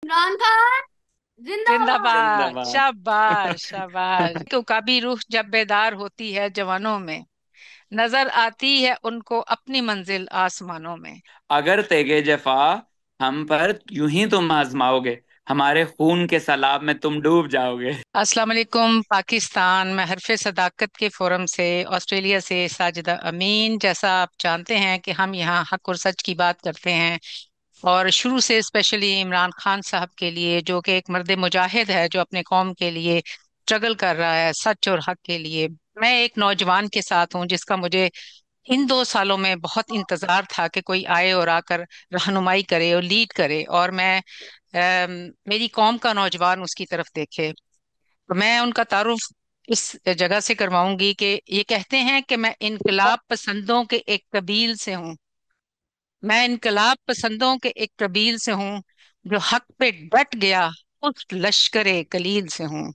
इमरान खान जिंदाबाद। जिंदाबाद। जिंदाबाद। शाबाश शाबाश। तो कभी रूह जब बेदार होती है जवानों में, नजर आती है उनको अपनी मंजिल आसमानों में। अगर तेगे जफा हम पर यूं ही तुम आजमाओगे, हमारे खून के सैलाब में तुम डूब जाओगे। अस्सलाम वालेकुम पाकिस्तान। मैं हरफे सदाकत के फोरम से ऑस्ट्रेलिया से साजिदा अमीन। जैसा आप जानते हैं कि हम यहाँ हक और सच की बात करते हैं, और शुरू से स्पेशली इमरान खान साहब के लिए, जो कि एक मर्द मुजाहिद है जो अपने कौम के लिए स्ट्रगल कर रहा है, सच और हक के लिए। मैं एक नौजवान के साथ हूँ जिसका मुझे इन 2 सालों में बहुत इंतजार था कि कोई आए और आकर रहनुमाई करे और लीड करे, और मेरी कौम का नौजवान उसकी तरफ देखे। तो मैं उनका तारुफ इस जगह से करवाऊंगी कि ये कहते हैं कि मैं इनकलाब पसंदों के एक कबील से हूँ। मैं इनकलाब पसंदों के एक कबील से हूँ, जो हक पे डट गया उस लश्करे कलील से हूँ।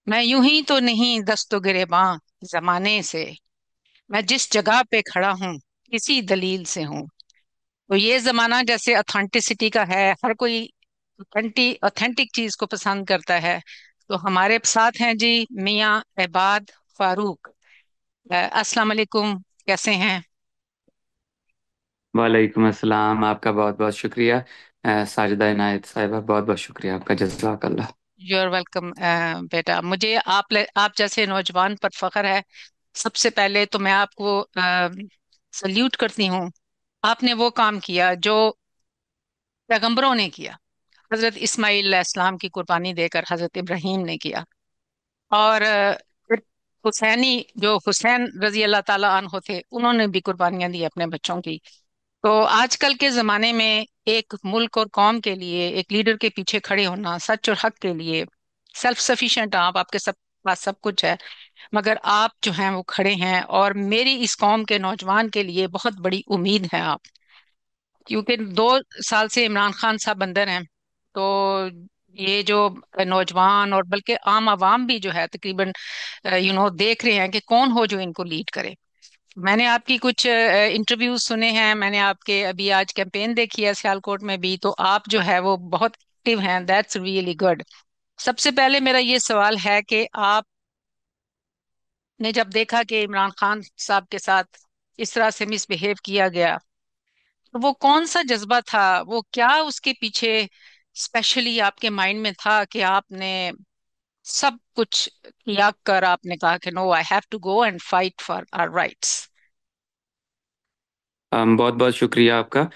मैं यूं ही तो नहीं दस्तो गिरेबां जमाने से, मैं जिस जगह पे खड़ा हूँ किसी दलील से हूँ। तो ये जमाना जैसे ऑथेंटिसिटी का है, हर कोई ऑथेंटिक चीज को पसंद करता है। तो हमारे साथ हैं जी मियाँ इबाद फारूक। अस्सलाम वालेकुम, कैसे हैं? वालेकुम अस्सलाम। आपका बहुत बहुत शुक्रिया। साजिदा इनायत साहिबा, बहुत बहुत शुक्रिया आपका, जज़ाकल्लाह। You are welcome. बेटा, मुझे आप जैसे नौजवान पर फख्र है। सबसे पहले तो मैं आपको सल्यूट करती हूँ। आपने वो काम किया जो पैगंबरों ने किया। हजरत इस्माइल इस्लाम की कुर्बानी देकर हजरत इब्राहीम ने किया, और फिर हुसैनी जो हुसैन रजी अल्लाह ताला अन्हो थे, उन्होंने भी कुर्बानियां दी अपने बच्चों की। तो आजकल के जमाने में एक मुल्क और कौम के लिए एक लीडर के पीछे खड़े होना, सच और हक के लिए, सेल्फ सफिशिएंट आप, आपके सब पास सब कुछ है, मगर आप जो हैं वो खड़े हैं, और मेरी इस कौम के नौजवान के लिए बहुत बड़ी उम्मीद है आप। क्योंकि 2 साल से इमरान खान साहब अंदर हैं। तो ये जो नौजवान और बल्कि आम आवाम भी जो है तकरीबन देख रहे हैं कि कौन हो जो इनको लीड करे। मैंने आपकी कुछ इंटरव्यूज सुने हैं, मैंने आपके अभी आज कैंपेन देखी है सियालकोट में भी, तो आप जो है वो बहुत एक्टिव हैं। That's really good. सबसे पहले मेरा ये सवाल है कि आपने जब देखा कि इमरान खान साहब के साथ इस तरह से मिसबिहेव किया गया, तो वो कौन सा जज्बा था, वो क्या उसके पीछे स्पेशली आपके माइंड में था कि आपने सब कुछ त्याग कर आपने कहा कि no, I have to go and fight for our rights? बहुत बहुत शुक्रिया आपका।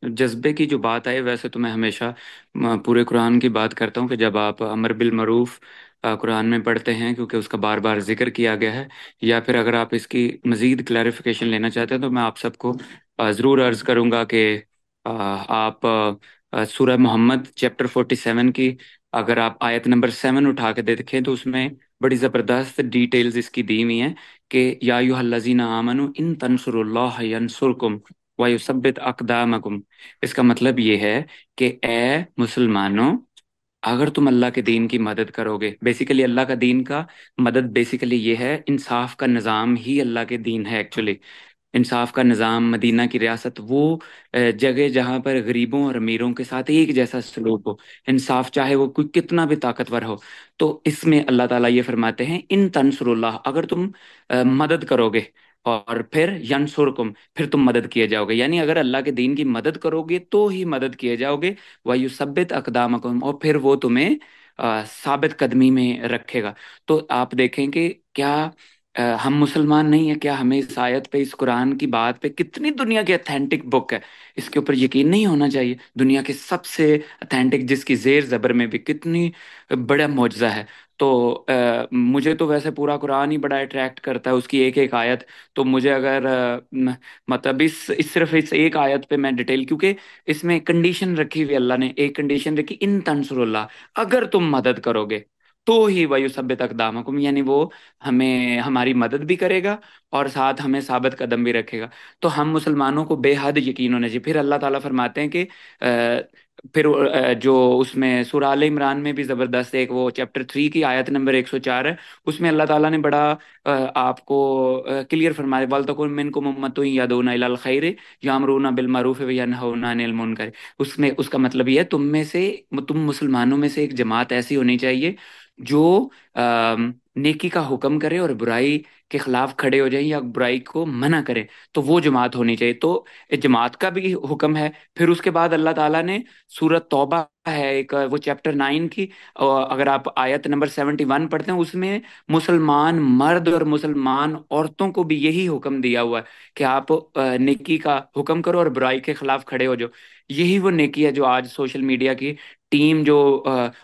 जज्बे की जो बात आई, वैसे तो मैं हमेशा पूरे कुरान की बात करता हूँ कि जब आप अमर बिल मरूफ कुरान में पढ़ते हैं, क्योंकि उसका बार बार जिक्र किया गया है, या फिर अगर आप इसकी मजीद क्लैरिफिकेशन लेना चाहते हैं तो मैं आप सबको ज़रूर अर्ज करूंगा कि आप सूरह मोहम्मद चैप्टर 47 की अगर आप आयत नंबर 7 उठा के देखें तो उसमें बड़ी ज़बरदस्त डिटेल्स इसकी दी हुई हैं कि या अय्युहल्लज़ीना आमनू इन तंसुरुल्लाह यंसुरकुम व युसब्बित अक़दामकुम। इसका मतलब ये है कि ए मुसलमानों, अगर तुम अल्लाह के दीन की मदद करोगे, बेसिकली अल्लाह का दीन का मदद बेसिकली ये है, इंसाफ का निज़ाम ही अल्लाह के दीन है एक्चुअली। इंसाफ का निज़ाम, मदीना की रियासत, वो जगह जहाँ पर गरीबों और अमीरों के साथ एक जैसा सलूक हो, इंसाफ, चाहे वो कोई कितना भी ताकतवर हो। तो इसमें अल्लाह ताला ये फरमाते हैं इन तंसुरुल्लाह, अगर तुम मदद करोगे, और फिर यंसुरकुम, फिर तुम मदद किए जाओगे, यानी अगर अल्लाह के दीन की मदद करोगे तो ही मदद किए जाओगे। वयुसब्बित अकदामकुम, और फिर वो तुम्हें साबित कदमी में रखेगा। तो आप देखें कि क्या हम मुसलमान नहीं है क्या? हमें इस आयत पे, इस कुरान की बात पे, कितनी दुनिया की अथेंटिक बुक है, इसके ऊपर यकीन नहीं होना चाहिए? दुनिया के सबसे अथेंटिक, जिसकी जेर जबर में भी कितनी बड़ा मौजज़ा है। तो मुझे तो वैसे पूरा कुरान ही बड़ा अट्रैक्ट करता है, उसकी एक एक आयत। तो मुझे अगर मतलब इस सिर्फ इस एक आयत पे मैं डिटेल, क्योंकि इसमें कंडीशन रखी हुई, अल्लाह ने एक कंडीशन रखी, इन तंसुरुल्लाह, अगर तुम मदद करोगे तो ही वयुसब्बित अक़दामकुम, यानी वो हमें हमारी मदद भी करेगा और साथ हमें साबित कदम भी रखेगा। तो हम मुसलमानों को बेहद यकीन होना चाहिए। फिर अल्लाह ताला फरमाते हैं कि फिर जो उसमें सूरह आल इमरान में भी जबरदस्त एक वो चैप्टर 3 की आयत नंबर 104 है। उसमें अल्लाह ताला ने बड़ा आपको क्लियर फरमाया, वल तकुन मिनकुम उम्मतुन यदऊना इलल खैर यामरूना बिल मारूफ व यनहौना अनिल मुनकर। उसमें उसका मतलब ये है, तुम मुसलमानों में से एक जमात ऐसी होनी चाहिए जो नेकी का हुक्म करे और बुराई के खिलाफ खड़े हो जाए या बुराई को मना करे, तो वो जमात होनी चाहिए। तो जमात का भी हुक्म है। फिर उसके बाद अल्लाह ताला ने सूरत तौबा है एक, वो चैप्टर 9 की, अगर आप आयत नंबर 71 पढ़ते हैं, उसमें मुसलमान मर्द और मुसलमान औरतों को भी यही हुक्म दिया हुआ है कि आप नेकी का हुक्म करो और बुराई के खिलाफ खड़े हो जाओ। यही वो नेकी है जो आज सोशल मीडिया की टीम जो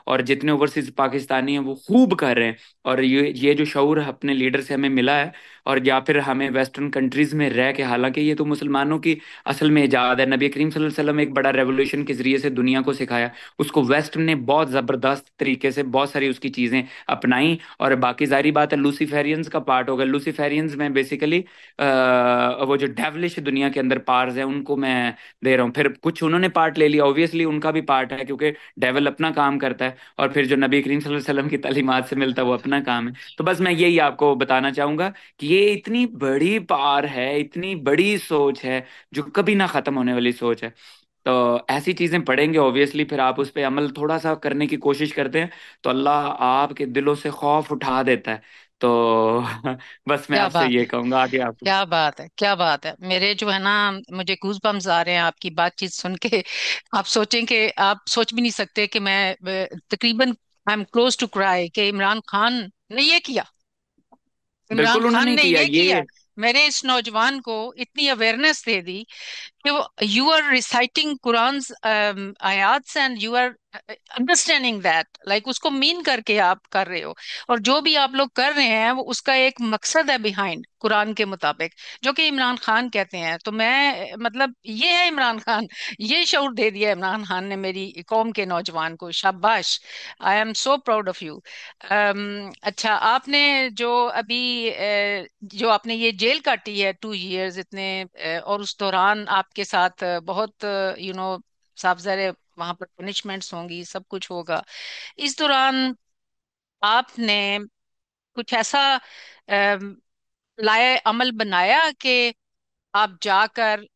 और जितने ओवरसीज पाकिस्तानी हैं वो खूब कर रहे हैं। और ये जो शऊर अपने लीडर से हमें मिला है, और या फिर हमें वेस्टर्न कंट्रीज में रह के, हालांकि ये तो मुसलमानों की असल में इजाद है, नबी करीम सल्लल्लाहु अलैहि वसल्लम एक बड़ा रेवोल्यूशन के जरिए से दुनिया को सिखाया, उसको वेस्ट ने बहुत जबरदस्त तरीके से बहुत सारी उसकी चीजें अपनाई। और बाकी जारी बात है, लूसीफेरियंस का पार्ट होगा। लूसीफेरियंस में बेसिकली वो जो डेवलिश दुनिया के अंदर पार्स है उनको मैं दे रहा हूँ। फिर कुछ उन्होंने पार्ट ले लिया, ऑब्वियसली उनका भी पार्ट है, क्योंकि डेवल अपना काम करता है और फिर जो नबी करीम सल्लल्लाहु अलैहि वसल्लम की तालीमात से मिलता है वो अपना काम है। तो बस मैं यही आपको बताना चाहूंगा कि ये इतनी बड़ी पार है, इतनी बड़ी सोच है, जो कभी ना खत्म होने वाली सोच है। तो ऐसी चीजें पढ़ेंगे ऑब्वियसली, फिर आप उस पर अमल थोड़ा सा करने की कोशिश करते हैं तो अल्लाह आपके दिलों से खौफ उठा देता है। तो बस मैं क्या आपसे बात ये है, कहूंगा आगे आप। क्या बात है, क्या बात है। मेरे जो है ना, मुझे गूज बम्स आ रहे हैं आपकी बातचीत सुन के। आप सोचें कि आप सोच भी नहीं सकते कि मैं तकरीबन I am close to cry कि इमरान खान ने ये किया, इमरान बिल्कुल खान उन्होंने ने किया ये किया। ये। मेरे इस नौजवान को इतनी अवेयरनेस दे दी कि वो, यू आर रिसाइटिंग कुरान आयात and you are understanding that, like उसको मीन करके आप कर रहे हो। और जो भी आप लोग कर रहे हैं वो उसका एक मकसद है बिहाइंड कुरान के मुताबिक, जो कि इमरान खान कहते हैं। तो मैं मतलब ये है इमरान खान, ये शऊर दे दिया इमरान खान ने मेरी कौम के नौजवान को। शाबाश, I am so proud of you. अच्छा, आपने जो अभी जो आपने ये जेल काटी है 2 इयर्स इतने, और उस दौरान आपके साथ बहुत साफ ज़ाहिर है वहां पर पनिशमेंट्स होंगी, सब कुछ होगा। इस दौरान आपने कुछ ऐसा लाए अमल बनाया कि आप जाकर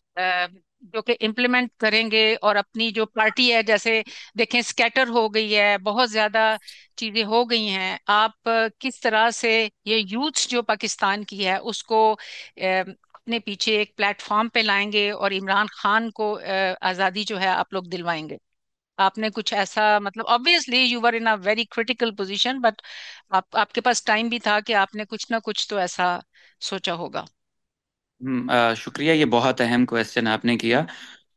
जो कि इम्प्लीमेंट करेंगे, और अपनी जो पार्टी है, जैसे देखें स्कैटर हो गई है, बहुत ज्यादा चीजें हो गई हैं, आप किस तरह से ये यूथ जो पाकिस्तान की है उसको अपने पीछे एक प्लेटफॉर्म पे लाएंगे और इमरान खान को आज़ादी जो है आप लोग दिलवाएंगे। आपने कुछ ऐसा, मतलब obviously you were in a very critical position, but आपके पास टाइम भी था कि आपने कुछ ना कुछ तो ऐसा सोचा होगा। शुक्रिया, ये बहुत अहम क्वेश्चन आपने किया।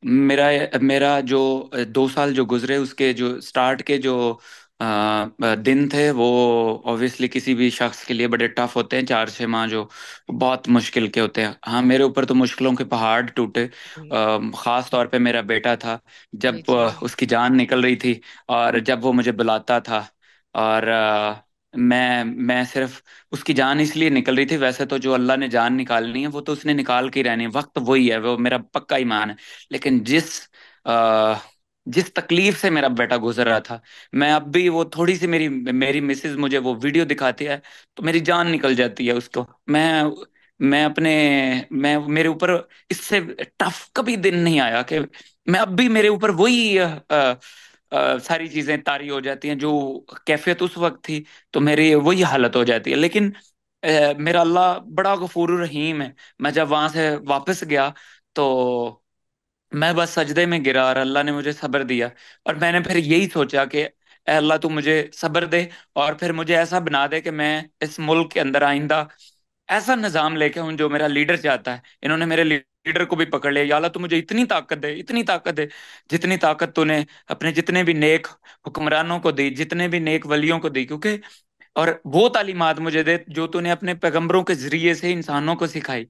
मेरा मेरा जो 2 साल जो गुजरे उसके जो स्टार्ट के जो दिन थे वो ऑब्वियसली किसी भी शख्स के लिए बड़े टफ होते हैं। 4-6 माह जो बहुत मुश्किल के होते हैं। हाँ, मेरे ऊपर तो मुश्किलों के पहाड़ टूटे। जी खास तौर पे मेरा बेटा था, जी जब जी। उसकी जान निकल रही थी और जब वो मुझे बुलाता था, और मैं सिर्फ, उसकी जान इसलिए निकल रही थी, वैसे तो जो अल्लाह ने जान निकालनी है वो तो उसने निकाल के ही रहनी है, वक्त वही है, वो मेरा पक्का ईमान है। लेकिन आ, जिस तकलीफ से मेरा बेटा गुजर रहा था, मैं अब भी वो थोड़ी सी, मेरी मेरी मिसेज मुझे वो वीडियो दिखाती है तो मेरी जान निकल जाती है उसको। मैं अपने मैं मेरे ऊपर इससे टफ कभी दिन नहीं आया कि मैं अब भी, मेरे ऊपर वही सारी चीजें तारी हो जाती हैं जो कैफियत उस वक्त थी, तो मेरी वही हालत हो जाती है। लेकिन मेरा अल्लाह बड़ा गफूर रहीम है। मैं जब वहां से वापस गया तो मैं बस सजदे में गिरा और अल्लाह ने मुझे सब्र दिया। और मैंने फिर यही सोचा कि "ऐ अल्लाह, तू मुझे सब्र दे और फिर मुझे ऐसा बना दे कि मैं इस मुल्क के अंदर आइंदा ऐसा निजाम लेके हूँ जो मेरा लीडर चाहता है"। इन्होंने मेरे लीडर को भी पकड़ लिया। या अल्लाह, तू मुझे इतनी ताकत दे, इतनी ताकत दे, जितनी ताकत तूने अपने जितने भी नेक हुक्मरानों को दी, जितने भी नेक वलियों को दी, क्योंकि और वो तालीमात मुझे दे जो तूने अपने पैगंबरों के जरिए से इंसानों को सिखाई।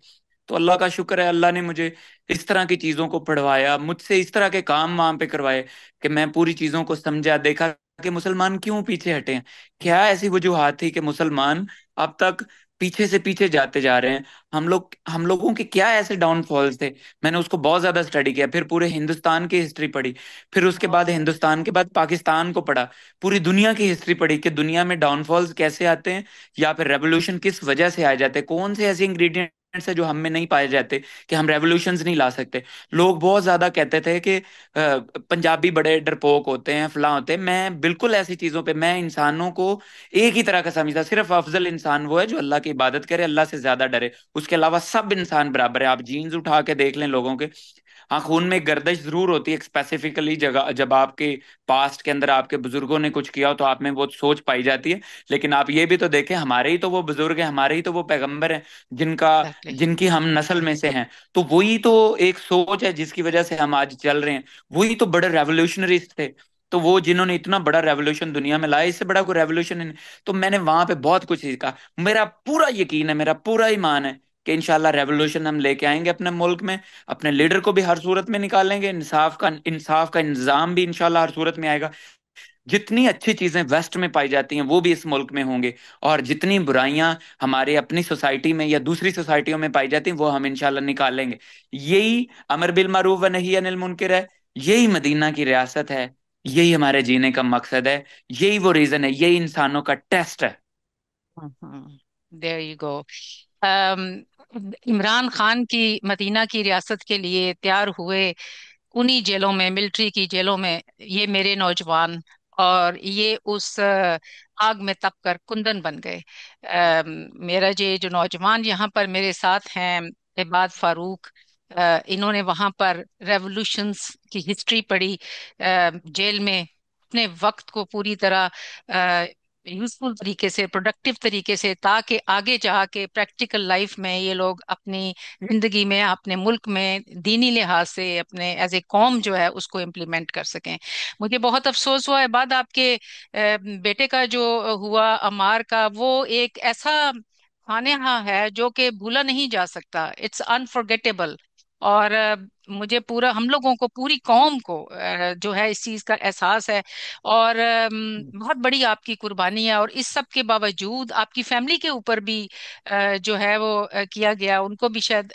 तो अल्लाह का शुक्र है, अल्लाह ने मुझे इस तरह की चीजों को पढ़वाया, मुझसे इस तरह के काम वहां पे करवाए कि मैं पूरी चीजों को समझा, देखा कि मुसलमान क्यों पीछे हटे हैं, क्या ऐसी वजूहात थी कि मुसलमान अब तक पीछे से पीछे जाते जा रहे हैं। हम लोगों के क्या ऐसे डाउनफॉल्स थे। मैंने उसको बहुत ज्यादा स्टडी किया, फिर पूरे हिंदुस्तान की हिस्ट्री पढ़ी, फिर उसके बाद हिंदुस्तान के बाद पाकिस्तान को पढ़ा, पूरी दुनिया की हिस्ट्री पढ़ी कि दुनिया में डाउनफॉल्स कैसे आते हैं, या फिर रेवोल्यूशन किस वजह से आ जाते हैं, कौन से ऐसे इंग्रेडिएंट्स है जो हम में नहीं पाए जाते कि हम रेवोल्यूशंस नहीं ला सकते। लोग बहुत ज्यादा कहते थे कि पंजाबी बड़े डरपोक होते हैं, फलां होते हैं। मैं बिल्कुल ऐसी चीजों पे, मैं इंसानों को एक ही तरह का समझता, सिर्फ अफजल इंसान वो है जो अल्लाह की इबादत करे, अल्लाह से ज्यादा डरे, उसके अलावा सब इंसान बराबर है। आप जीन्स उठा के देख लें लोगों के, हाँ खून में एक गर्दिश जरूर होती है स्पेसिफिकली जगह, जब आपके पास्ट के अंदर आपके बुजुर्गों ने कुछ किया हो तो आप में वो सोच पाई जाती है। लेकिन आप ये भी तो देखें, हमारे ही तो वो बुजुर्ग हैं, हमारे ही तो वो पैगंबर हैं जिनका एग्जैक्टली। जिनकी हम नस्ल में से हैं। तो वही तो एक सोच है जिसकी वजह से हम आज चल रहे हैं। वही तो बड़े रेवोल्यूशनरिस्ट थे। तो वो जिन्होंने इतना बड़ा रेवोल्यूशन दुनिया में लाया, इससे बड़ा कोई रेवोल्यूशन। तो मैंने वहां पे बहुत कुछ सीखा। मेरा पूरा यकीन है, मेरा पूरा ईमान है कि इंशाल्लाह रेवोल्यूशन हम लेके आएंगे अपने मुल्क में। अपने लीडर को भी हर सूरत में निकालेंगे, इंसाफ का इंतजाम भी इंशाल्लाह हर सूरत में आएगा। जितनी अच्छी चीजें वेस्ट में पाई जाती हैं वो भी इस मुल्क में होंगे, और जितनी बुराइयां हमारे अपनी सोसाइटी में या दूसरी सोसाइटियों में पाई जाती हैं वो हम इंशाल्लाह निकालेंगे। यही अमर बिल मारूफ व नही अनिल मुनकर है। यही मदीना की रियासत है। यही हमारे जीने का मकसद है। यही वो रीजन है, यही इंसानों का टेस्ट है। There you go. Imran Khan की मदीना की रियासत के लिए तैयार हुए उन्हीं जेलों में, मिलिट्री की जेलों में, ये मेरे नौजवान, और ये उस आग में तप कर कुंदन बन गए। मेरा ये जो नौजवान यहाँ पर मेरे साथ हैं, इबाद फारूक, इन्होंने वहाँ पर रेवोल्यूशंस की हिस्ट्री पढ़ी, जेल में अपने वक्त को पूरी तरह यूजफुल तरीके से, प्रोडक्टिव तरीके से, ताकि आगे जाके प्रैक्टिकल लाइफ में ये लोग अपनी जिंदगी में, अपने मुल्क में दीनी लिहाज से अपने एज ए कौम जो है उसको इम्प्लीमेंट कर सकें। मुझे बहुत अफसोस हुआ है बाद आपके बेटे का जो हुआ, अमार का, वो एक ऐसा खानेहा है जो कि भूला नहीं जा सकता। It's unforgettable. और मुझे पूरा, हम लोगों को, पूरी कौम को जो है इस चीज का एहसास है। और बहुत बड़ी आपकी कुर्बानी है, और इस सब के बावजूद आपकी फैमिली के ऊपर भी जो है वो किया गया। उनको भी शायद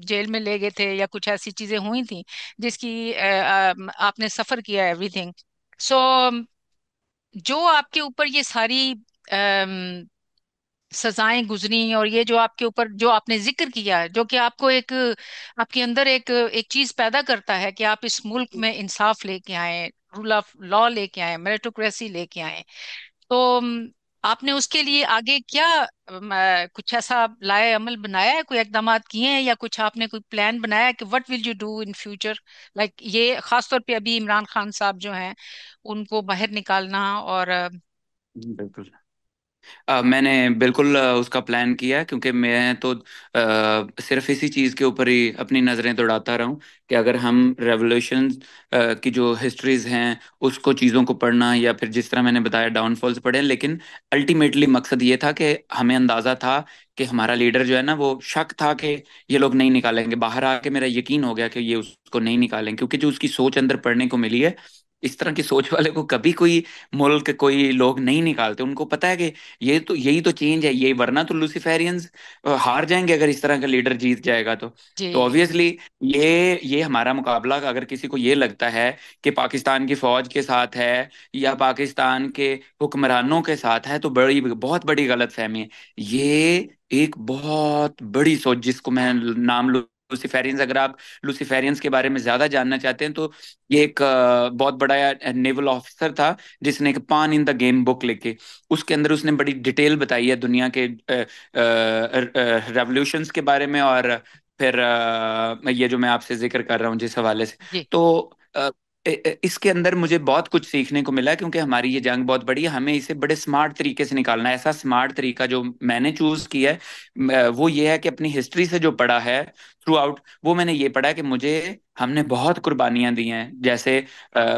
जेल में ले गए थे या कुछ ऐसी चीजें हुई थी जिसकी आपने सफर किया, एवरीथिंग। सो जो आपके ऊपर ये सारी सजाएं गुजरी, और ये जो आपके ऊपर जो आपने जिक्र किया, जो कि आपको एक, आपके अंदर एक एक चीज पैदा करता है कि आप इस मुल्क में इंसाफ लेके आए, रूल ऑफ लॉ लेके आए, मेरिटोक्रेसी लेके आए। तो आपने उसके लिए आगे क्या कुछ ऐसा लाए, अमल बनाया है, कोई इकदाम किए हैं, या कुछ आपने कोई प्लान बनाया है कि what will you do in future? Like ये खास तौर पे अभी इमरान खान साहब जो हैं उनको बाहर निकालना, और बिल्कुल। मैंने बिल्कुल उसका प्लान किया है, क्योंकि मैं तो सिर्फ इसी चीज़ के ऊपर ही अपनी नज़रें दौड़ाता रहा हूँ कि अगर हम रेवोल्यूशन की जो हिस्ट्रीज हैं उसको, चीज़ों को पढ़ना, या फिर जिस तरह मैंने बताया डाउनफॉल्स पढ़े, लेकिन अल्टीमेटली मकसद ये था कि हमें अंदाज़ा था कि हमारा लीडर जो है ना, वो शक था कि ये लोग नहीं निकालेंगे। बाहर आके मेरा यकीन हो गया कि ये उसको नहीं निकालेंगे, क्योंकि जो उसकी सोच अंदर पढ़ने को मिली है, इस तरह की सोच वाले को कभी कोई मुल्क, कोई लोग नहीं निकालते। उनको पता है कि ये तो, यही तो चेंज है ये, वरना तो लूसीफेरियंस हार जाएंगे अगर इस तरह का लीडर जीत जाएगा तो। तो जी। ऑब्वियसली ये हमारा मुकाबला, अगर किसी को ये लगता है कि पाकिस्तान की फौज के साथ है या पाकिस्तान के हुक्मरानों के साथ है, तो बड़ी, बहुत बड़ी गलत फहमी है। ये एक बहुत बड़ी सोच, जिसको मैं नाम लूसीफेरियंस, अगर आप लूसीफेरियंस के बारे में ज्यादा जानना चाहते हैं तो ये एक बहुत बड़ा नेवल ऑफिसर था जिसने एक पान इन द गेम बुक लिखी। उसके अंदर उसने बड़ी डिटेल बताई है दुनिया के रेवोल्यूशंस के बारे में, और फिर ये जो मैं आपसे जिक्र कर रहा हूँ जिस हवाले से। जी। तो इसके अंदर मुझे बहुत कुछ सीखने को मिला, क्योंकि हमारी ये जंग बहुत बड़ी है, हमें इसे बड़े स्मार्ट तरीके से निकालना है। ऐसा स्मार्ट तरीका जो मैंने चूज किया है, वो ये है कि अपनी हिस्ट्री से जो पढ़ा है थ्रू आउट, वो मैंने ये पढ़ा कि हमने बहुत कुर्बानियां दी हैं। जैसे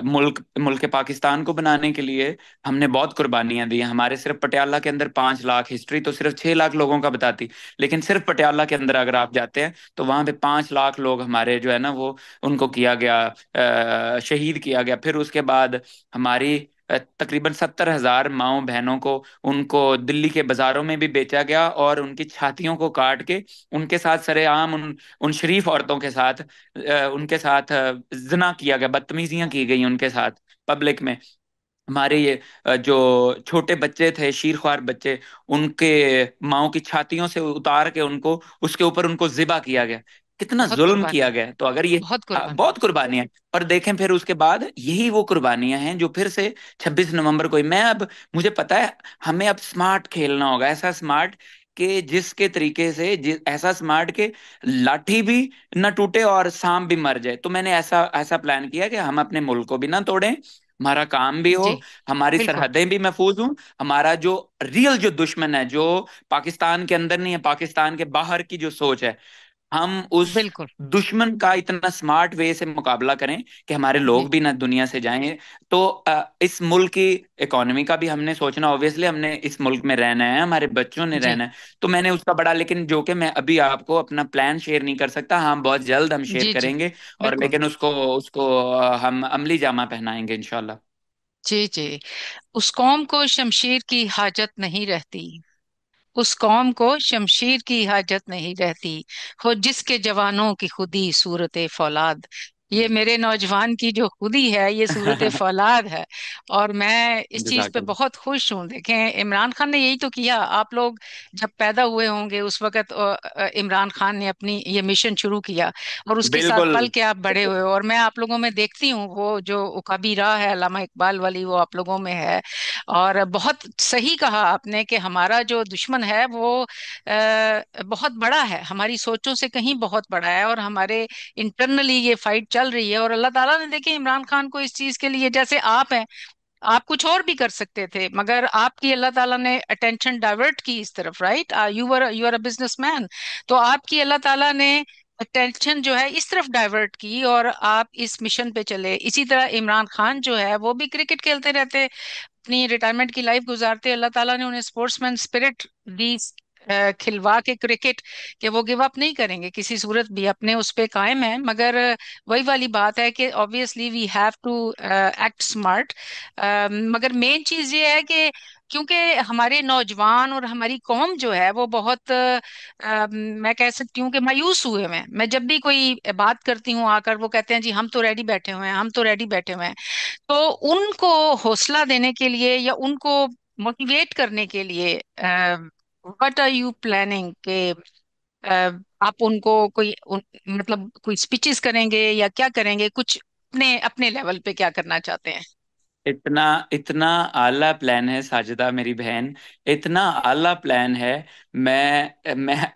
मुल्क मुल्क पाकिस्तान को बनाने के लिए हमने बहुत कुर्बानियां दी हैं। हमारे सिर्फ पटियाला के अंदर 5 लाख, हिस्ट्री तो सिर्फ 6 लाख लोगों का बताती, लेकिन सिर्फ पटियाला के अंदर अगर आप जाते हैं तो वहां पे 5 लाख लोग हमारे जो है ना, वो उनको किया गया, शहीद किया गया। फिर उसके बाद हमारी तकरीबन 70,000 माओ बहनों को, उनको दिल्ली के बाजारों में भी बेचा गया, और उनकी छातियों को काट के उनके साथ सरेआम उन शरीफ औरतों के साथ उनके साथ जिना किया गया, बदतमीजियां की गई उनके साथ पब्लिक में। हमारे ये जो छोटे बच्चे थे, शीरख्वार बच्चे, उनके माओ की छातियों से उतार के उनको उसके ऊपर उनको जिबा किया गया। कितना बहुत जुल्म किया कुर्बानी, गया है। तो अगर ये बहुत कुर्बानी। बहुत कुर्बानियां। और देखें फिर उसके बाद यही वो कुर्बानियां हैं जो फिर से 26 नवंबर को मैं अब मुझे पता है हमें अब स्मार्ट खेलना होगा, ऐसा स्मार्ट कि जिसके तरीके से ऐसा स्मार्ट के लाठी भी न टूटे और सांप भी मर जाए। तो मैंने ऐसा ऐसा प्लान किया कि हम अपने मुल्क को भी ना तोड़ें, हमारा काम भी हो, जी हमारी बिल्कुल। सरहदें भी महफूज हों, हमारा जो रियल जो दुश्मन है, जो पाकिस्तान के अंदर नहीं है, पाकिस्तान के बाहर की जो सोच है, हम उस बिल्कुल। दुश्मन का इतना स्मार्ट वे से मुकाबला करें कि हमारे लोग जी भी ना दुनिया से जाएं। तो इस मुल्क की इकोनॉमी का भी हमने सोचना, ऑब्वियसली हमने इस मुल्क में रहना है, हमारे बच्चों ने जी रहना है। तो मैंने उसका बड़ा, लेकिन जो कि मैं अभी आपको अपना प्लान शेयर नहीं कर सकता, हाँ बहुत जल्द हम शेयर जी जी करेंगे। और बिल्कुल। लेकिन उसको उसको हम अमली जामा पहनाएंगे इंशाल्लाह। जी जी। उस कौम को शमशीर की हाजत नहीं रहती, उस कौम को शमशीर की हाजत नहीं रहती, हो जिसके जवानों की खुदी सूरत फौलाद। ये मेरे नौजवान की जो खुदी है, ये सूरत फौलाद है। और मैं इस चीज पे जजाकल्लाह। बहुत खुश हूँ। देखें, इमरान खान ने यही तो किया। आप लोग जब पैदा हुए होंगे उस वक्त इमरान खान ने अपनी ये मिशन शुरू किया, और उसके साथ बिल्कुल। पल के आप बड़े हुए हो। और मैं आप लोगों में देखती हूँ वो जो उकाबी राह है अल्लामा इकबाल वाली, वो आप लोगों में है। और बहुत सही कहा आपने कि हमारा जो दुश्मन है वो बहुत बड़ा है, हमारी सोचों से कहीं बहुत बड़ा है, और हमारे इंटरनली ये फाइट चल रही है। और अल्लाह ताला ने, देखिए, इमरान खान को इस चीज के लिए, जैसे आप हैं, आप कुछ और भी कर सकते थे, मगर आपकी अल्लाह ताला ने अटेंशन डाइवर्ट की इस तरफ, right? You are a businessman. तो आपकी अल्लाह ताला ने अटेंशन जो है इस तरफ डाइवर्ट की, और आप इस मिशन पे चले। इसी तरह इमरान खान जो है वो भी क्रिकेट खेलते रहते, अपनी रिटायरमेंट की लाइफ गुजारते, अल्लाह ताला ने उन्हें स्पोर्ट्समैन स्पिरिट दी, खिलवा के क्रिकेट, कि वो गिव अप नहीं करेंगे किसी सूरत भी, अपने उस पे कायम है। मगर वही वाली बात है कि obviously we have to act smart. मगर मेन चीज ये है कि क्योंकि हमारे नौजवान और हमारी कौम जो है वो बहुत मैं कह सकती हूँ कि मायूस हुए हैं। मैं जब भी कोई बात करती हूँ आकर, वो कहते हैं जी हम तो रेडी बैठे हुए हैं, हम तो रेडी बैठे हुए हैं। तो उनको हौसला देने के लिए या उनको मोटिवेट करने के लिए व्हाट आर यू प्लानिंग के आप उनको मतलब कोई स्पीचेस करेंगे या क्या करेंगे, कुछ अपने अपने लेवल पे क्या करना चाहते हैं? इतना इतना आला प्लान है साजिदा मेरी बहन, इतना आला प्लान है। मैं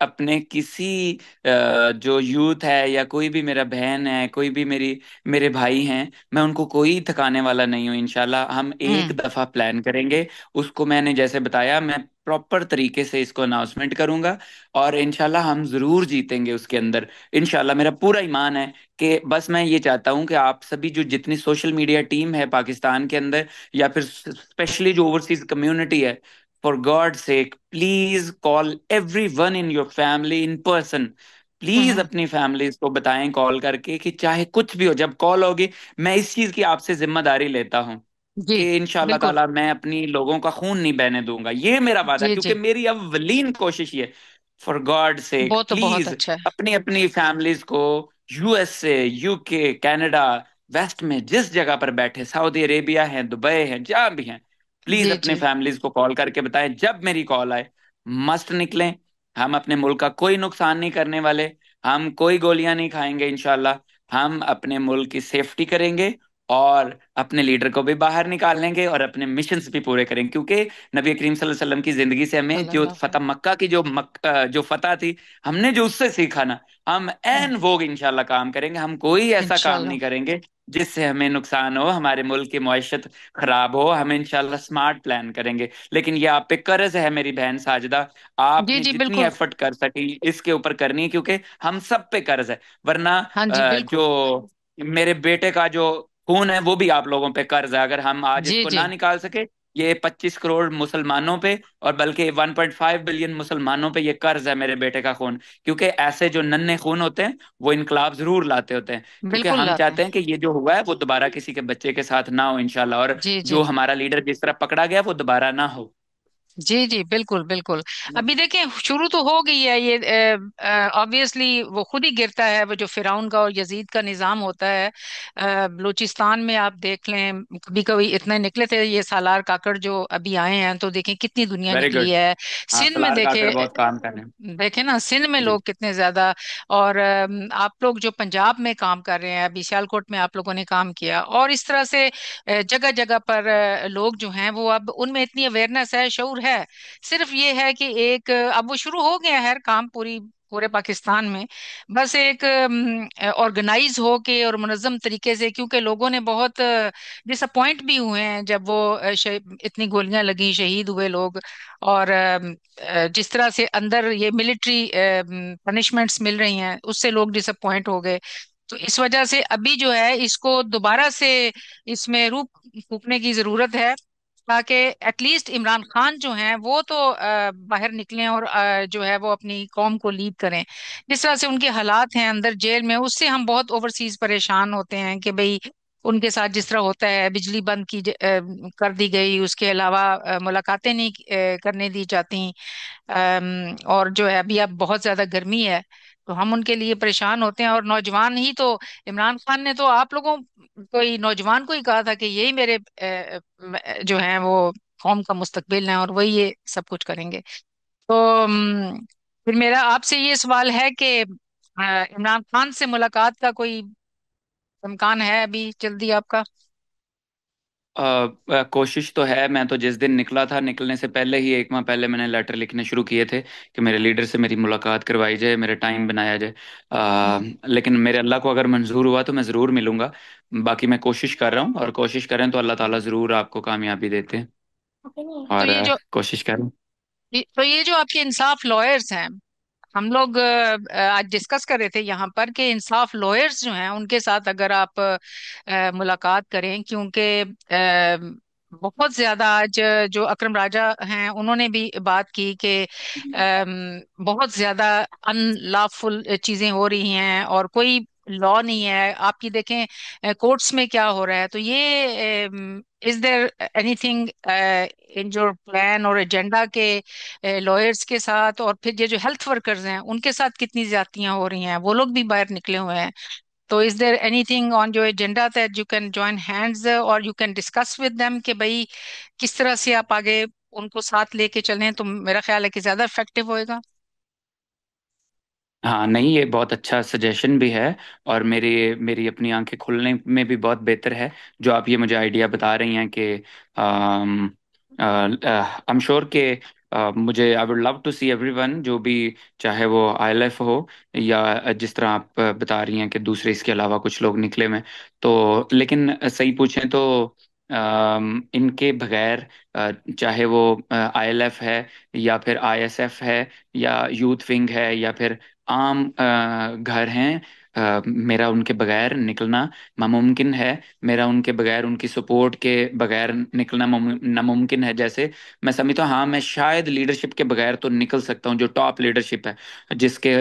अपने किसी जो यूथ है या कोई भी मेरा बहन है, कोई भी मेरे भाई हैं, मैं उनको कोई थकाने वाला नहीं हूँ। इंशाल्लाह हम एक हम्म। दफा प्लान करेंगे, उसको मैंने जैसे बताया, मैं प्रॉपर तरीके से इसको अनाउंसमेंट करूंगा, और इंशाल्लाह हम जरूर जीतेंगे उसके अंदर। इंशाल्लाह मेरा पूरा ईमान है कि बस मैं ये चाहता हूं कि आप सभी जो जितनी सोशल मीडिया टीम है पाकिस्तान के अंदर, या फिर स्पेशली जो ओवरसीज कम्युनिटी है, for god sake please call every one in your family in person. Please hmm. अपनी फैमिलीज को बताएं कॉल करके कि चाहे कुछ भी हो, जब कॉल होगी, मैं इस चीज की आपसे जिम्मेदारी लेता हूँ जी कि इंशाल्लाह बिल्कुल। ताला मैं अपनी लोगों का खून नहीं बहने दूंगा। ये मेरा वादा है, जी क्योंकि जी। मेरी अव्वलीन कोशिश ये, फॉर गॉड सेक वो तो बहुत प्लीज अच्छा है। अपनी अपनी फैमिलीज को, यूएसए, यूके, कनाडा, वेस्ट में जिस जगह पर बैठे, सऊदी अरेबिया है, दुबई है, जहां भी हैं, प्लीज जी अपनी जी। फैमिलीज को कॉल करके बताएं जब मेरी कॉल आए मस्त निकलें। हम अपने मुल्क का कोई नुकसान नहीं करने वाले, हम कोई गोलियां नहीं खाएंगे इंशाल्लाह। हम अपने मुल्क की सेफ्टी करेंगे, और अपने लीडर को भी बाहर निकाल लेंगे, और अपने मिशंस भी पूरे करेंगे। क्योंकि नबी करीम सल्लल्लाहु अलैहि वसल्लम की जिंदगी से हमें जो सल्लल्लाहु फतह अलैहि। मक्का की जो फतह थी, हमने जो उससे सीखा ना, हम हम्म। एन वोग इंशाल्लाह काम करेंगे। हम कोई ऐसा काम इंशाल्लाह। नहीं करेंगे जिससे हमें नुकसान हो, हमारे मुल्क की मईशत खराब हो। हम इंशाल्लाह स्मार्ट प्लान करेंगे। लेकिन ये आप पे कर्ज है मेरी बहन साजिदा, जी आपने जी जितनी बिल्कुल। एफर्ट कर सकी इसके ऊपर करनी है, क्योंकि हम सब पे कर्ज है। वरना हाँ जी बिल्कुल। जो मेरे बेटे का जो खून है वो भी आप लोगों पे कर्ज है। अगर हम आज जी इसको जी। ना निकाल सके, ये 25 करोड़ मुसलमानों पे, और बल्कि 1.5 बिलियन मुसलमानों पे ये कर्ज है मेरे बेटे का खून। क्योंकि ऐसे जो नन्हे खून होते हैं वो इनकलाब जरूर लाते होते हैं। क्योंकि बिल्कुल हम लाते हैं। चाहते हैं कि ये जो हुआ है वो दोबारा किसी के बच्चे के साथ ना हो इंशाल्लाह, और जी जी जो हमारा लीडर जिस तरह पकड़ा गया वो दोबारा ना हो। जी जी, बिल्कुल बिल्कुल। अभी देखें, शुरू तो हो गई है ये। ऑब्वियसली वो खुद ही गिरता है, वो जो फिरौन का और यजीद का निजाम होता है। बलूचिस्तान में आप देख लें, कभी कभी इतने निकले थे ये सालार काकड़ जो अभी आए हैं, तो देखें कितनी दुनिया वेरी निकली गुड। है। हाँ, सिंध में सलार काकड़ देखें, बहुत काम कर रहे हैं। देखे ना सिंध में जी। लोग कितने ज्यादा। और आप लोग जो पंजाब में काम कर रहे हैं, अभी सियालकोट में आप लोगों ने काम किया, और इस तरह से जगह जगह पर लोग जो हैं वो अब उनमें इतनी अवेयरनेस है, शऊर है। सिर्फ ये है कि एक अब वो शुरू हो गया है काम पूरे पाकिस्तान में। बस एक ऑर्गेनाइज हो के और मुनज्जम तरीके से, क्योंकि लोगों ने बहुत डिसअपॉइंट भी हुए हैं जब वो इतनी गोलियां लगी, शहीद हुए लोग। और जिस तरह से अंदर ये मिलिट्री पनिशमेंट्स मिल रही हैं, उससे लोग डिसअपॉइंट हो गए। तो इस वजह से अभी जो है इसको दोबारा से इसमें रूप फूकने की जरूरत है, ताकि एटलीस्ट इमरान खान जो हैं वो तो बाहर निकलें और जो है वो अपनी कौम को लीड करें। जिस तरह से उनके हालात हैं अंदर जेल में, उससे हम बहुत ओवरसीज परेशान होते हैं कि भाई उनके साथ जिस तरह होता है, बिजली बंद कर दी गई, उसके अलावा मुलाकातें नहीं करने दी जाती। और जो है अभी अब बहुत ज्यादा गर्मी है, तो हम उनके लिए परेशान होते हैं। और नौजवान ही तो, इमरान खान ने तो आप लोगों, कोई नौजवान को ही कहा था कि यही मेरे जो हैं वो कौम का मुस्तकबिल है, और वही ये सब कुछ करेंगे। तो फिर मेरा आपसे ये सवाल है कि इमरान खान से मुलाकात का कोई इम्कान है अभी जल्दी आपका? कोशिश तो है। मैं तो जिस दिन निकला था, निकलने से पहले ही 1 माह पहले मैंने लेटर लिखने शुरू किए थे कि मेरे लीडर से मेरी मुलाकात करवाई जाए, मेरे टाइम बनाया जाए। हम्म। लेकिन मेरे अल्लाह को अगर मंजूर हुआ तो मैं ज़रूर मिलूंगा। बाकी मैं कोशिश कर रहा हूँ, और कोशिश करें तो अल्लाह ताला ज़रूर आपको कामयाबी देते हैं। तो और ये जो कोशिश करें। तो ये जो आपके इंसाफ लॉयर्स हैं, हम लोग आज डिस्कस कर रहे थे यहाँ पर कि इंसाफ लॉयर्स जो हैं उनके साथ अगर आप मुलाकात करें, क्योंकि बहुत ज्यादा आज जो अकरम राजा हैं उन्होंने भी बात की कि बहुत ज्यादा अनलॉफुल चीजें हो रही हैं और कोई लॉ नहीं है। आप ये देखें कोर्ट्स में क्या हो रहा है। तो ये is there anything in your plan और एजेंडा के लॉयर्स के साथ, और फिर ये जो हेल्थ वर्कर्स हैं उनके साथ कितनी ज्यादतियां हो रही हैं, वो लोग भी बाहर निकले हुए हैं। तो is there anything on your agenda that you can join hands or you can discuss with them कि भाई किस तरह से आप आगे उनको साथ लेके चलें, तो मेरा ख्याल है कि ज्यादा इफेक्टिव होएगा। हाँ, नहीं, ये बहुत अच्छा सजेशन भी है, और मेरी मेरी अपनी आंखें खुलने में भी बहुत बेहतर है जो आप ये मुझे आइडिया बता रही हैं कि आई एम श्योर कि मुझे I would love to see everyone, जो भी, चाहे वो आईएलएफ हो या जिस तरह आप बता रही हैं कि दूसरे इसके अलावा कुछ लोग निकले में। तो लेकिन सही पूछें तो इनके बगैर, चाहे वो आईएलएफ है या फिर आईएसएफ है या यूथ विंग है या फिर आम घर हैं, मेरा उनके बगैर निकलना नामुमकिन है। मेरा उनके बगैर, उनकी सपोर्ट के बगैर निकलना नामुमकिन है। जैसे मैं समझता हूँ, हाँ, मैं शायद लीडरशिप के बगैर तो निकल सकता हूँ, जो टॉप लीडरशिप है, जिसके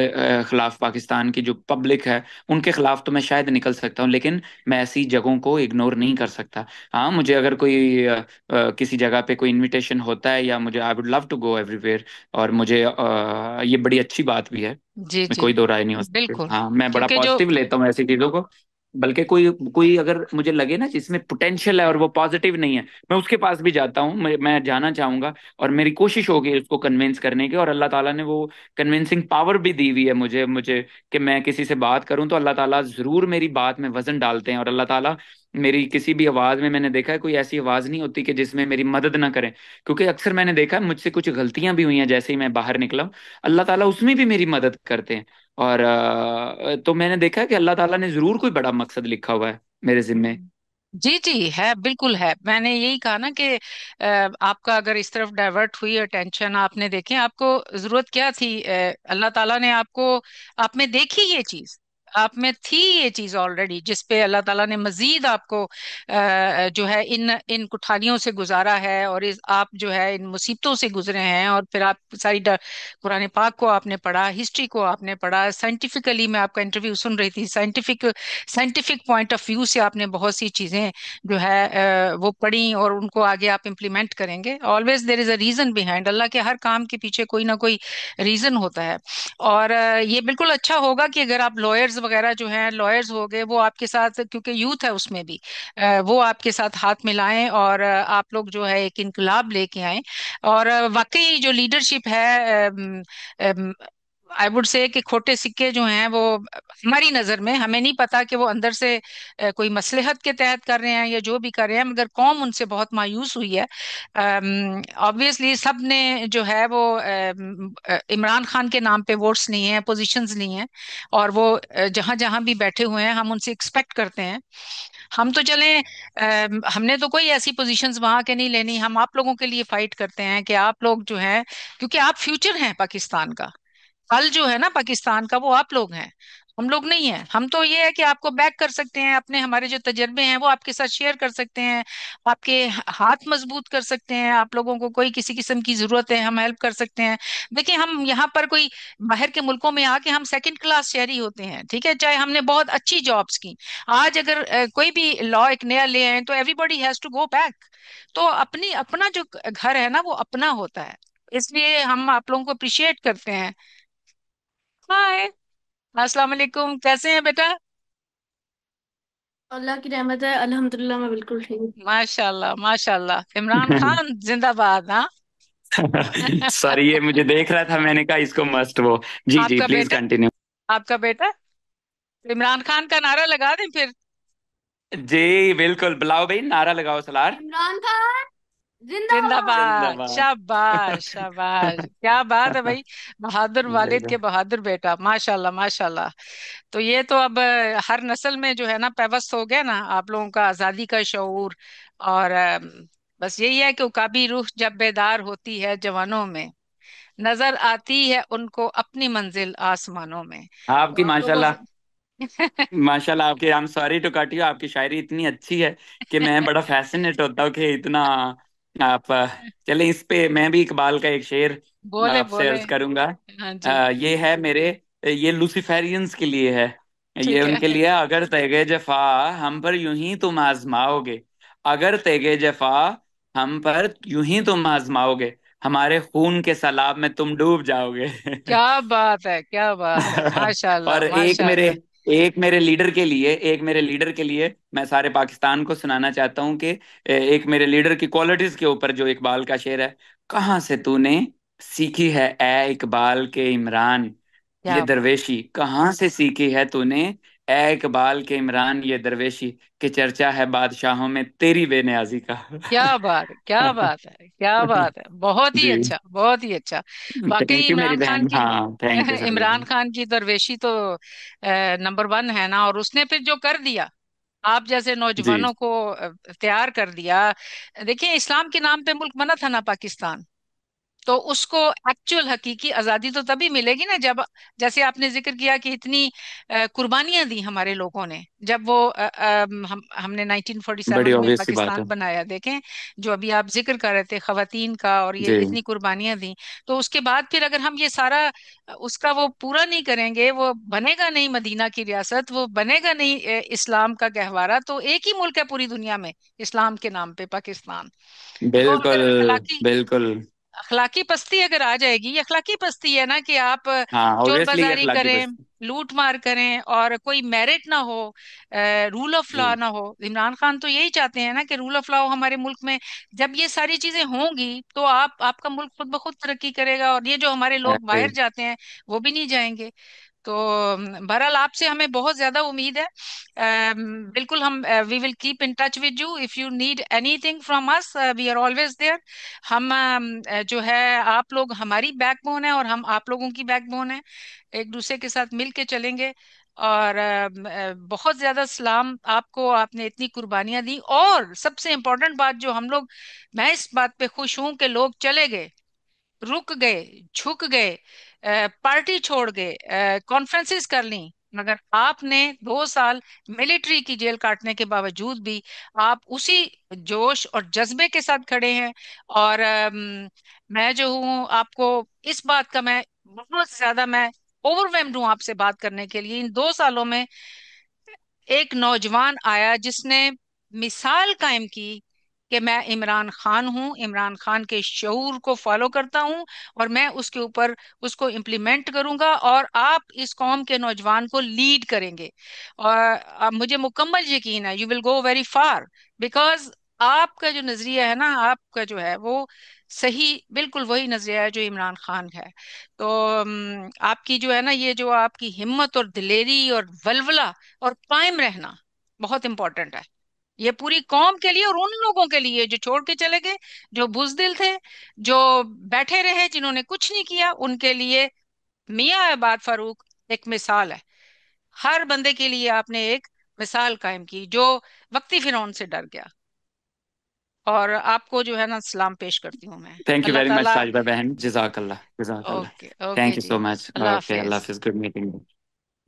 खिलाफ पाकिस्तान की जो पब्लिक है उनके खिलाफ तो मैं शायद निकल सकता हूँ, लेकिन मैं ऐसी जगहों को इग्नोर नहीं कर सकता। हाँ, मुझे अगर कोई किसी जगह पे कोई इनविटेशन होता है, या मुझे, I would love to go everywhere, और मुझे ये बड़ी अच्छी बात भी है, जी में जी, कोई दो राय नहीं हो सकती। बिल्कुल। हाँ, मैं बड़ा क्योंकि जो पॉजिटिव लेता हूँ ऐसी चीजों को। बल्कि कोई कोई अगर मुझे लगे ना जिसमें पोटेंशियल है और वो पॉजिटिव नहीं है, मैं उसके पास भी जाता हूँ, मैं जाना चाहूंगा, और मेरी कोशिश होगी उसको कन्विंस करने की। और अल्लाह ताला ने वो कन्विंसिंग पावर भी दी हुई है मुझे मुझे कि मैं किसी से बात करूं तो अल्लाह ताला जरूर मेरी बात में वजन डालते हैं, और अल्लाह ताला मेरी किसी भी आवाज में, मैंने देखा है कोई ऐसी आवाज नहीं होती कि जिसमें मेरी मदद ना करें। क्योंकि अक्सर मैंने देखा है मुझसे कुछ गलतियां भी हुई हैं, जैसे ही मैं बाहर निकला हूं, अल्लाह ताला उसमें भी मेरी मदद करते हैं। और तो मैंने देखा है कि अल्लाह ताला ने जरूर कोई बड़ा मकसद लिखा हुआ है मेरे जिम्मे। जी जी है, बिल्कुल है। मैंने यही कहा ना कि आपका अगर इस तरफ डाइवर्ट हुई अटेंशन, आपने देखें आपको जरूरत क्या थी, अल्लाह ताला ने आपको, आप में देखी ये चीज। आप में थी ये चीज ऑलरेडी, जिस पे अल्लाह ताला ने मजीद आपको जो है इन इन कुठारियों से गुजारा है, और इस आप जो है इन मुसीबतों से गुजरे हैं, और फिर आप सारी कुरान पाक को आपने पढ़ा, हिस्ट्री को आपने पढ़ा, साइंटिफिकली मैं आपका इंटरव्यू सुन रही थी, scientific scientific point of view से आपने बहुत सी चीजें जो है वो पढ़ी, और उनको आगे आप इम्प्लीमेंट करेंगे। Always there is a reason behind, अल्लाह के हर काम के पीछे कोई ना कोई रीजन होता है। और ये बिल्कुल अच्छा होगा कि अगर आप लॉयर्स वगैरह जो हैं, लॉयर्स हो गए, वो आपके साथ, क्योंकि यूथ है उसमें भी, वो आपके साथ हाथ मिलाएं, और आप लोग जो है एक इनकलाब लेके आए। और वाकई जो लीडरशिप है, आई वुड से कि खोटे सिक्के जो हैं वो हमारी नजर में, हमें नहीं पता कि वो अंदर से कोई मसलहत के तहत कर रहे हैं या जो भी कर रहे हैं, मगर कौम उनसे बहुत मायूस हुई है। ऑब्वियसली सब ने जो है वो इमरान खान के नाम पे वोट्स लिए हैं, पोजीशंस ली हैं, और वो जहां जहां भी बैठे हुए हैं हम उनसे एक्सपेक्ट करते हैं। हम तो चलें, हमने तो कोई ऐसी पोजीशंस वहां के नहीं लेनी, हम आप लोगों के लिए फाइट करते हैं कि आप लोग जो हैं, क्योंकि आप फ्यूचर हैं पाकिस्तान का, कल जो है ना पाकिस्तान का वो आप लोग हैं, हम लोग नहीं हैं। हम तो ये है कि आपको बैक कर सकते हैं, अपने हमारे जो तजर्बे हैं वो आपके साथ शेयर कर सकते हैं, आपके हाथ मजबूत कर सकते हैं, आप लोगों को कोई किसी किस्म की जरूरत है हम हेल्प कर सकते हैं। देखिए हम यहाँ पर कोई बाहर के मुल्कों में आके हम सेकंड क्लास शहरी होते हैं, ठीक है, चाहे हमने बहुत अच्छी जॉब्स की, आज अगर कोई भी लॉ एक नया ले आए तो everybody has to go back. तो अपनी अपना जो घर है ना वो अपना होता है, इसलिए हम आप लोगों को अप्रिशिएट करते हैं। हाय, अस्सलाम वालेकुम, कैसे हैं बेटा? अल्लाह की रहमत है, अल्हम्दुलिल्लाह मैं बिल्कुल ठीक हूँ। माशाल्लाह माशाल्लाह, इमरान खान जिंदाबाद। हाँ। सॉरी, ये मुझे देख रहा था, मैंने कहा इसको मस्ट वो। जी जी, आपका प्लीज बेटा, कंटिन्यू। आपका बेटा इमरान खान का नारा लगा दें फिर। जी बिल्कुल, बुलाओ भाई, नारा लगाओ सलार। इमरान खान जिंदाबाद। जिंदाबाद, जिंदाबाद। शाबाश शाबाश, क्या बात है भाई, बहादुर वालिद के बिल्कुल। बहादुर बेटा, माशाल्लाह माशाल्लाह। तो ये तो अब हर नस्ल में जो है ना पेवस्त हो गया ना आप लोगों का आजादी का शऊर। और बस यही है कि उकाबी रूह जब बेदार होती है जवानों में, नजर आती है उनको अपनी मंजिल आसमानों में। तो आपकी आप लोगों माशाल्लाह, माशाल्लाह आपके, I am sorry to cut you, आपकी शायरी इतनी अच्छी है कि मैं बड़ा फैसिनेट होता हूँ कि इतना आप चले इस पे। मैं भी इकबाल का एक शेर बोले आपसे बोले। अर्ज करूंगा। हाँ जी। ये है मेरे, ये लूसीफेरियंस के लिए है। ये ठीक है। उनके लिए, अगर तेगे जफा हम पर यूं ही तुम आजमाओगे, अगर तेगे जफा हम पर यूं ही तुम आजमाओगे, हमारे खून के सैलाब में तुम डूब जाओगे। क्या बात है, क्या बात है, माशाल्लाह और माशाल्लाह। एक मेरे लीडर के लिए, एक मेरे लीडर के लिए मैं सारे पाकिस्तान को सुनाना चाहता हूँ कि एक मेरे लीडर की क्वालिटीज के ऊपर जो इकबाल का शेर है। कहाँ से तूने सीखी है ए इकबाल के इमरान ये क्या बात, दरवेशी, कहाँ से सीखी है तूने ए इकबाल के इमरान ये दरवेशी, कि चर्चा है बादशाहों में तेरी बेनियाजी का। क्या बात है, क्या बात है, क्या बात है, बहुत ही जी, अच्छा, बहुत ही अच्छा। वाकई थैंक यू मेरी इमरान खान बहन, की हाँ thank you sir. Imran Khan की दरवेशी तो नंबर वन है ना, और उसने फिर जो कर दिया आप जैसे जी, नौजवानों को तैयार कर दिया। देखिए इस्लाम के नाम पे मुल्क बना था ना पाकिस्तान, तो उसको एक्चुअल हकीकी आजादी तो तभी मिलेगी ना जब, जैसे आपने जिक्र किया कि इतनी कुर्बानियां दी हमारे लोगों ने, जब वो हमने बड़ी 1947 में ऑब्वियस सी बात है। पाकिस्तान बनाया, देखें जो अभी आप जिक्र कर रहे थे खवातीन का, और ये जी इतनी कुर्बानियां दी। तो उसके बाद फिर अगर हम ये सारा उसका वो पूरा नहीं करेंगे, वो बनेगा नहीं मदीना की रियासत, वो बनेगा नहीं इस्लाम का गहवारा। तो एक ही मुल्क है पूरी दुनिया में इस्लाम के नाम पे, पाकिस्तान। तो बिल्कुल, अगर अखलाकी बिल्कुल। अखलाकी पस्ती अगर आ जाएगी, ये अखलाकी पस्ती है ना कि आप हाँ चोर ऑब्वियसली बाजारी अखलाकी करें, बस। लूट मार करें, और कोई मेरिट ना हो, रूल ऑफ लॉ जी ना हो। इमरान खान तो यही चाहते हैं ना कि रूल ऑफ लॉ हमारे मुल्क में, जब ये सारी चीजें होंगी तो आप आपका मुल्क खुद ब खुद तरक्की करेगा, और ये जो हमारे लोग ऐसे बाहर ही। जाते हैं वो भी नहीं जाएंगे। तो बहरहाल आपसे हमें बहुत ज्यादा उम्मीद है। बिल्कुल हम we will keep in touch with you, if you need anything from us we are always there. हम जो है, आप लोग हमारी बैकबोन है और हम आप लोगों की बैकबोन है, एक दूसरे के साथ मिल के चलेंगे। और बहुत ज्यादा सलाम आपको, आपने इतनी कुर्बानियां दी, और सबसे इम्पोर्टेंट बात जो हम लोग, मैं इस बात पे खुश हूं कि लोग चले गए, रुक गए, झुक गए, पार्टी छोड़ गए, कॉन्फ्रेंसेस कर ली, मगर आपने 2 साल मिलिट्री की जेल काटने के बावजूद भी आप उसी जोश और जज्बे के साथ खड़े हैं। और मैं जो हूँ आपको इस बात का, मैं बहुत ज्यादा, मैं ओवरवेल्म्ड हूँ आपसे बात करने के लिए। इन 2 सालों में एक नौजवान आया जिसने मिसाल कायम की कि मैं इमरान खान हूं, इमरान खान के शऊर को फॉलो करता हूं और मैं उसके ऊपर उसको इम्प्लीमेंट करूंगा, और आप इस कौम के नौजवान को लीड करेंगे। और मुझे मुकम्मल यकीन है you will go very far, because आपका जो नजरिया है ना, आपका जो है वो सही, बिल्कुल वही नजरिया है जो इमरान खान है। तो आपकी जो है ना, ये जो आपकी हिम्मत और दिलेरी और वलवला और कायम रहना बहुत इंपॉर्टेंट है, ये पूरी कौम के लिए और उन लोगों के लिए जो छोड़ के चले गए, जो बुजदिल थे, जो बैठे रहे, जिन्होंने कुछ नहीं किया, उनके लिए मियां अहबाद फारूक एक मिसाल है। हर बंदे के लिए आपने एक मिसाल कायम की जो वक्ती फिरौन से डर गया। और आपको जो है ना सलाम पेश करती हूँ मैं। थैंक यू अल्लाह वेरी मच ताला। ताजबा बहन, जज़ाकल्लाह जज़ाकल्लाह। ओके ओके थैंक यू जी। So much. अल्लाह ओके, अल्लाह हाफिज। हाफिज, गुड मीटिंग।